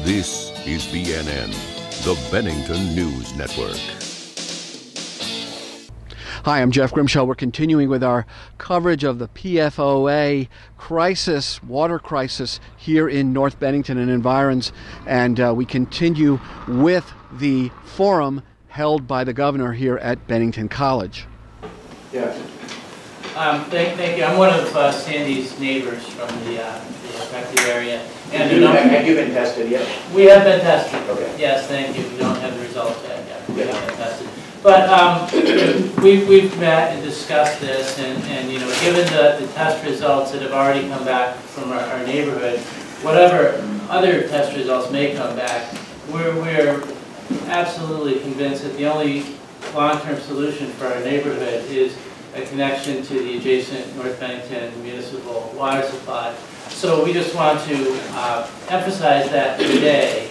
This is BNN, the Bennington News Network. Hi, I'm Jeff Grimshaw. We're continuing with our coverage of the PFOA crisis, water crisis here in North Bennington and environs. And we continue with the forum held by the governor here at Bennington College. Yes. Thank you. I'm one of Sandy's neighbors from the affected area. And Have you been tested yet? We have been tested. Okay. Yes, thank you. We don't have the results yet. We have been tested. But we've met and discussed this, and you know, given the test results that have already come back from our neighborhood, whatever other test results may come back, we're absolutely convinced that the only long-term solution for our neighborhood is a connection to the adjacent North Bennington municipal water supply. So we just want to emphasize that today,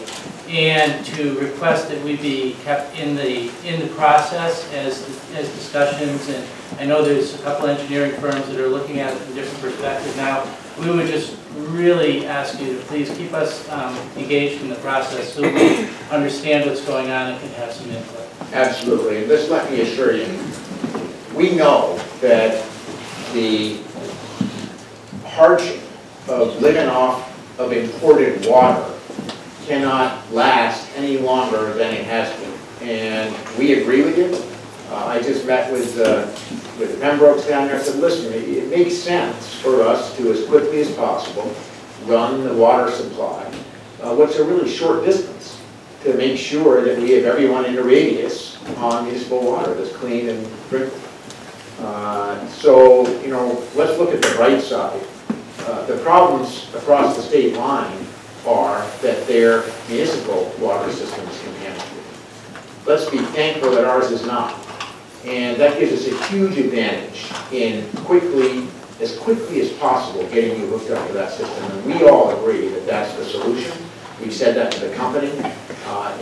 and to request that we be kept in the process as discussions. And I know there's a couple engineering firms that are looking at it from different perspectives now. We would just really ask you to please keep us engaged in the process so we understand what's going on and can have some input. Absolutely. And just let me assure you, we know that the hardship of living off of imported water cannot last any longer than it has been. And we agree with you. I just met with the Pembrokes down there and said, listen, it makes sense for us to, as quickly as possible, run the water supply, what's a really short distance, to make sure that we have everyone in the radius on municipal water that's clean and drinkable. So, you know, let's look at the bright side. The problems across the state line are that their municipal water system is contaminated. Let's be thankful that ours is not. And that gives us a huge advantage in as quickly as possible, getting you hooked up to that system. And we all agree that that's the solution. We've said that to the company,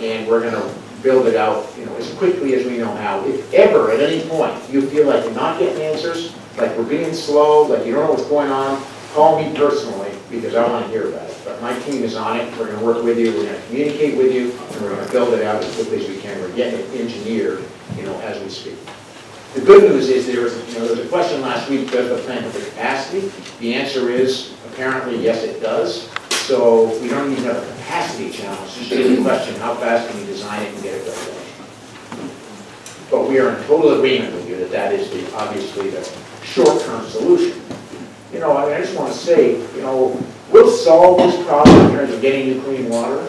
and we're going to build it out, you know, as quickly as we know how. If ever, at any point, you feel like you're not getting answers, like we're being slow, like you don't know what's going on, call me personally, because I want to hear about it. But my team is on it. We're going to work with you. We're going to communicate with you, and we're going to build it out as quickly as we can. We're getting it engineered, you know, as we speak. The good news is there was a question last week, does the plant have the capacity? The answer is apparently yes, it does. So we don't even have a capacity challenge. It's just a question, how fast can we design it and get it done? But we are in total agreement with you that that is obviously the short-term solution. You know, I just want to say, you know, we'll solve this problem in terms of getting you clean water.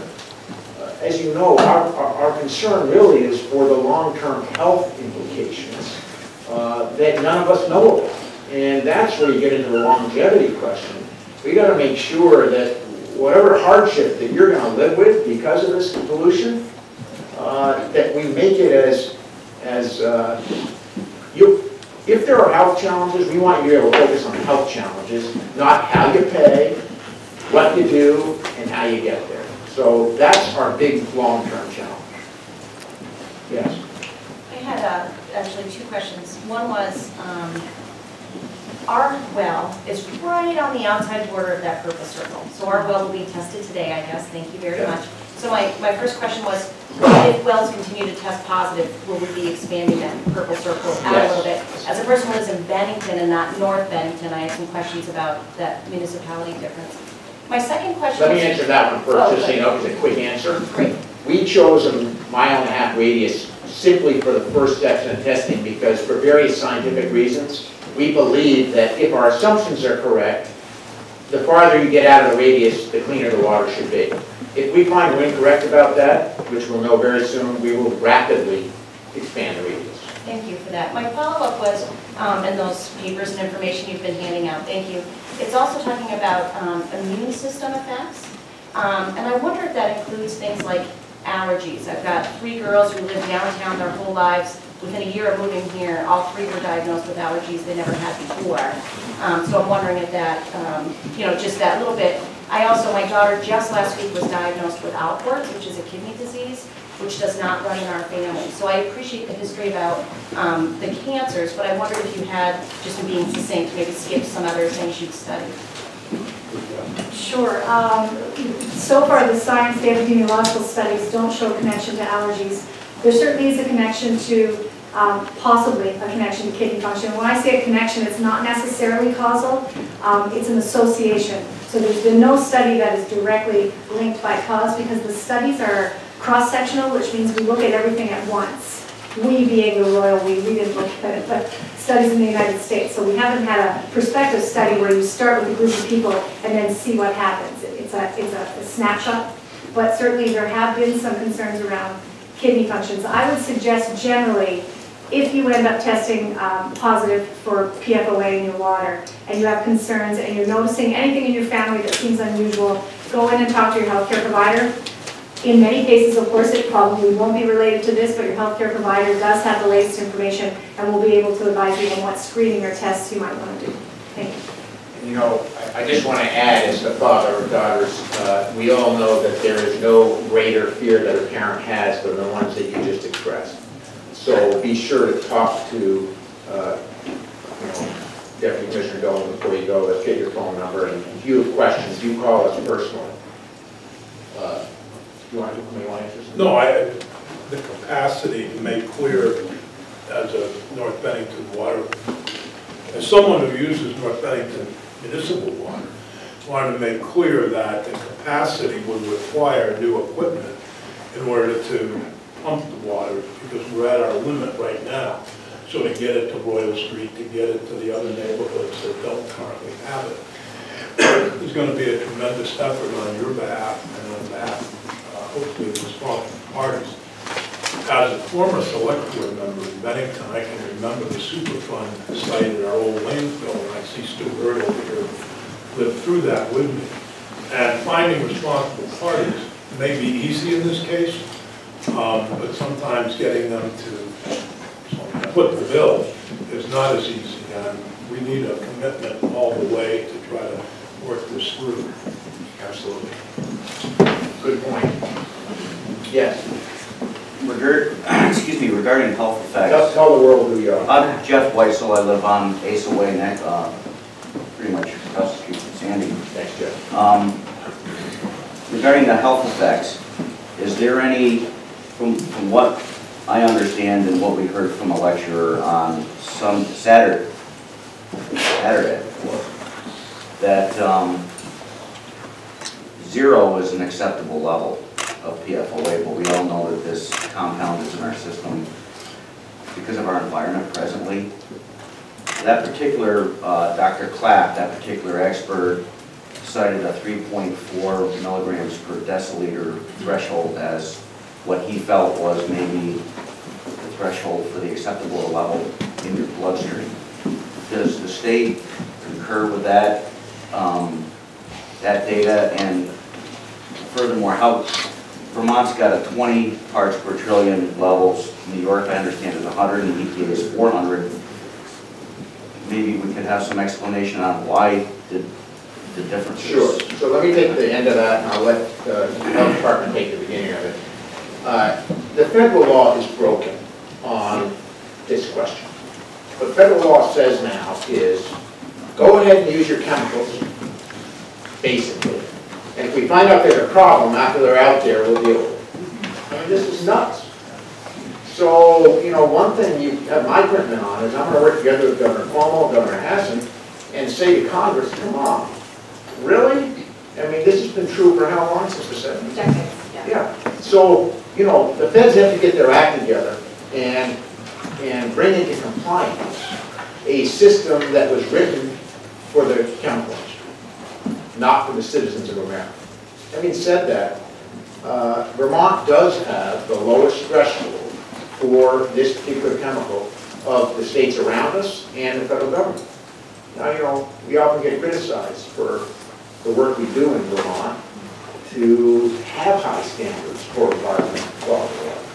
As you know, our concern really is for the long-term health implications that none of us know about. And that's where you get into the longevity question. We got to make sure that whatever hardship that you're going to live with because of this pollution, that we make it if there are health challenges, we want you to be able to focus on health challenges, not how you pay, what you do, and how you get there. So that's our big long-term challenge. Yes? I had actually two questions. One was, our well is right on the outside border of that purple circle. So our well will be tested today, I guess. Thank you very much. So my first question was, if wells continue to test positive, will we be expanding that purple circle out a little bit? As a person who lives in Bennington and not North Bennington, I have some questions about that municipality difference. My second question Let me answer that one first, just so you know, it's a quick answer. Great. We chose a 1.5 mile radius simply for the first steps in testing because for various scientific reasons, we believe that if our assumptions are correct, the farther you get out of the radius, the cleaner the water should be. If we find we're incorrect about that, which we'll know very soon, we will rapidly expand the radius. Thank you for that. My follow-up was, in those papers and information you've been handing out, thank you. It's also talking about immune system effects. And I wonder if that includes things like allergies. I've got 3 girls who live downtown their whole lives. Within a year of moving here, all 3 were diagnosed with allergies they never had before. So I'm wondering if that, you know, just that little bit. My daughter just last week was diagnosed with Alport's, which is a kidney disease, which does not run in our family. So I appreciate the history about the cancers, but I wondered if you had, just in being succinct, maybe skip some other things you'd studied. Sure. So far, the science, the epidemiological studies don't show a connection to allergies. There certainly is a connection to, possibly a connection to kidney function. When I say a connection, it's not necessarily causal. It's an association. So there's been no study that is directly linked by cause because the studies are cross-sectional, which means we look at everything at once. We being the royal we didn't look at it, but studies in the United States. So we haven't had a prospective study where you start with a group of people and then see what happens. It's a snapshot, but certainly there have been some concerns around kidney functions. I would suggest generally, if you end up testing positive for PFOA in your water and you have concerns and you're noticing anything in your family that seems unusual, go in and talk to your healthcare provider. In many cases, of course, it probably won't be related to this, but your healthcare provider does have the latest information and will be able to advise you on what screening or tests you might want to do. Thank you. You know, I just want to add, as the father of daughters, we all know that there is no greater fear that a parent has than the ones that you just expressed. So be sure to talk to, you know, Deputy Commissioner Dolan before you go. Let's get your phone number, and if you have questions, you call us personally. You want to answer something? No, the capacity to make clear as a North Bennington water, as someone who uses North Bennington municipal water, wanted to make clear that the capacity would require new equipment in order to pump the water because we're at our limit right now. So to get it to Royal Street, to get it to the other neighborhoods that don't currently have it, there's going to be a tremendous effort on your behalf and on behalf hopefully the responsible parties. As a former select board member in Bennington, I can remember the Superfund site at our old landfill, and I see Stu Bird over here lived through that with me. And finding responsible parties may be easy in this case, but sometimes getting them to put the bill is not as easy, and we need a commitment all the way to try to work this through. Absolutely. Good point. Yes. Regarding health effects. Tell the world who you are. I'm Jeff Weissel. I live on Asa Way, pretty much across the street from Sandy. Thanks, Jeff. Regarding the health effects, is there any, from what I understand and what we heard from a lecturer on some Saturday that 0 is an acceptable level of PFOA, but we all know that this compound is in our system because of our environment presently. That particular, Dr. Clapp, that particular expert, cited a 3.4 milligrams per deciliter threshold as what he felt was maybe the threshold for the acceptable level in your bloodstream. Does the state concur with that, that data? And furthermore, how Vermont's got a 20 parts per trillion levels. New York, I understand, is 100, and EPA is 400. Maybe we could have some explanation on why the differences. Sure. So let me take the end of that, and I'll let the health department take the beginning of it. The federal law is broken on this question. What federal law says now is, go ahead and use your chemicals, basically. And if we find out there's a problem after they're out there, we'll deal with it. I mean, this is nuts. So, you know, one thing you have my commitment on is I'm going to work together with Governor Cuomo, Governor Hassan, and say to Congress, come on, really? I mean, this has been true for how long, since the 70s? Decades, Yeah. So, you know, the feds have to get their act together and bring into compliance a system that was written for the chemical industry, not for the citizens of America. Having said that, Vermont does have the lowest threshold for this particular chemical of the states around us and the federal government. Now, you know, we often get criticized for the work we do in Vermont to have high standards for environmental quality of life.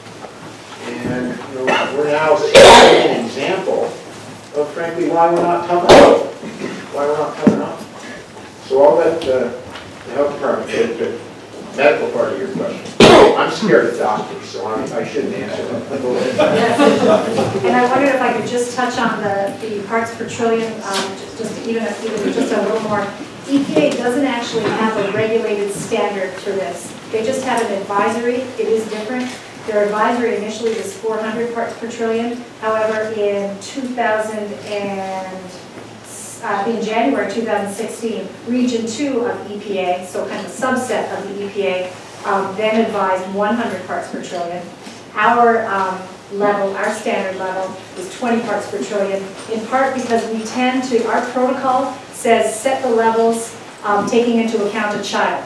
And, you know, we're now seeing an example of, frankly, why we're not tough enough. Why we're not tough enough. So I'll let the health department get the medical part of your question. I'm scared of doctors, so I shouldn't answer that. And I wondered if I could just touch on the parts per trillion, just a little more EPA doesn't actually have a regulated standard for this. They just have an advisory. It is different. Their advisory initially was 400 parts per trillion. However, in January 2016, Region 2 of EPA, so kind of a subset of the EPA, then advised 100 parts per trillion. Our level, our standard level, is 20 parts per trillion, in part because we tend to, our protocol says set the levels taking into account a child.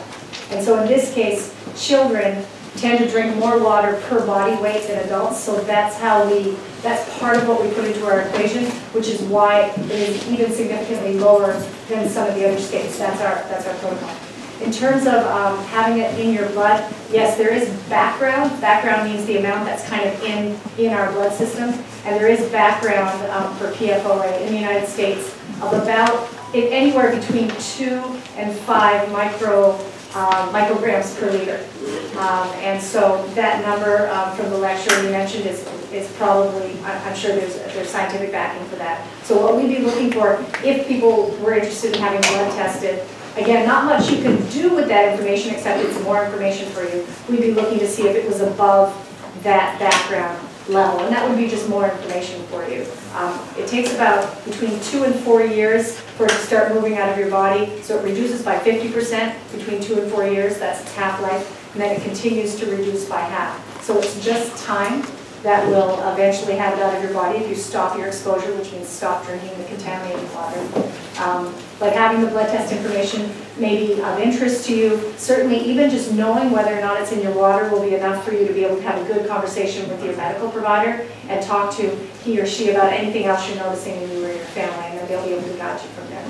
And so in this case, children tend to drink more water per body weight than adults, so that's part of what we put into our equation, which is why it is even significantly lower than some of the other states. That's our protocol. In terms of having it in your blood, yes, there is background. Background means the amount that's kind of in our blood system, and there is background for PFOA in the United States of about anywhere between 2 and 5 micrograms per liter. And so that number from the lecture you mentioned is probably, I'm sure there's scientific backing for that. So what we'd be looking for, if people were interested in having blood tested, again, not much you can do with that information except it's more information for you. We'd be looking to see if it was above that background level, and that would be just more information for you. It takes about between 2 and 4 years for it to start moving out of your body, so it reduces by 50% between 2 and 4 years, that's its half-life, and then it continues to reduce by half. So it's just time that will eventually have it out of your body if you stop your exposure, which means stop drinking the contaminated water. But having the blood test information may be of interest to you. Certainly, even just knowing whether or not it's in your water will be enough for you to be able to have a good conversation with your medical provider and talk to he or she about anything else you're noticing in you or your family, and then they'll be able to guide you from there.